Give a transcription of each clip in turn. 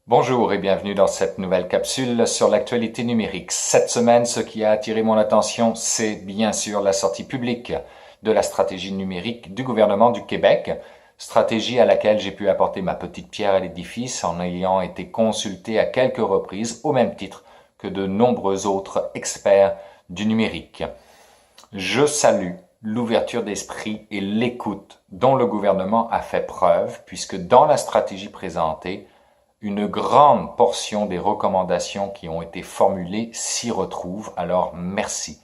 Bonjour et bienvenue dans cette nouvelle capsule sur l'actualité numérique. Cette semaine, ce qui a attiré mon attention, c'est bien sûr la sortie publique de la stratégie numérique du gouvernement du Québec, stratégie à laquelle j'ai pu apporter ma petite pierre à l'édifice en ayant été consulté à quelques reprises au même titre que de nombreux autres experts du numérique. Je salue l'ouverture d'esprit et l'écoute dont le gouvernement a fait preuve, puisque dans la stratégie présentée, une grande portion des recommandations qui ont été formulées s'y retrouvent, alors merci.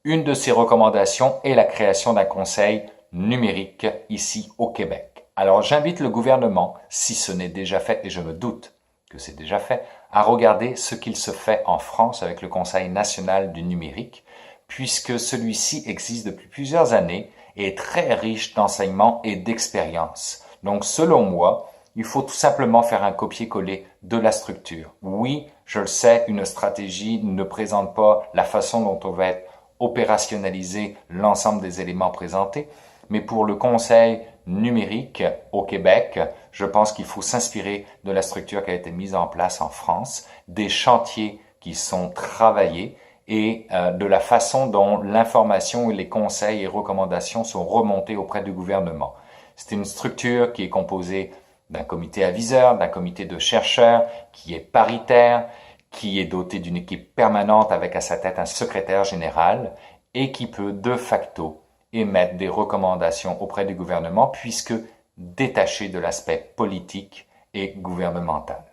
Une de ces recommandations est la création d'un conseil numérique ici au Québec. Alors j'invite le gouvernement, si ce n'est déjà fait, et je me doute que c'est déjà fait, à regarder ce qu'il se fait en France avec le Conseil national du numérique, puisque celui-ci existe depuis plusieurs années et est très riche d'enseignements et d'expériences. Donc selon moi, il faut tout simplement faire un copier-coller de la structure. Oui, je le sais, une stratégie ne présente pas la façon dont on va opérationnaliser l'ensemble des éléments présentés, mais pour le Conseil numérique au Québec, je pense qu'il faut s'inspirer de la structure qui a été mise en place en France, des chantiers qui sont travaillés et de la façon dont l'information et les conseils et recommandations sont remontés auprès du gouvernement. C'est une structure qui est composée d'un comité aviseur, d'un comité de chercheurs qui est paritaire, qui est doté d'une équipe permanente avec à sa tête un secrétaire général et qui peut de facto émettre des recommandations auprès du gouvernement puisque détaché de l'aspect politique et gouvernemental.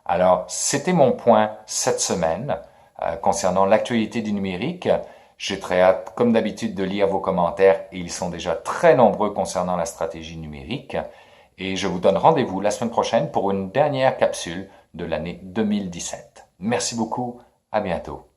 Alors, c'était mon point cette semaine concernant l'actualité du numérique. J'ai très hâte, comme d'habitude, de lire vos commentaires et ils sont déjà très nombreux concernant la stratégie numérique. Et je vous donne rendez-vous la semaine prochaine pour une dernière capsule de l'année 2017. Merci beaucoup, à bientôt.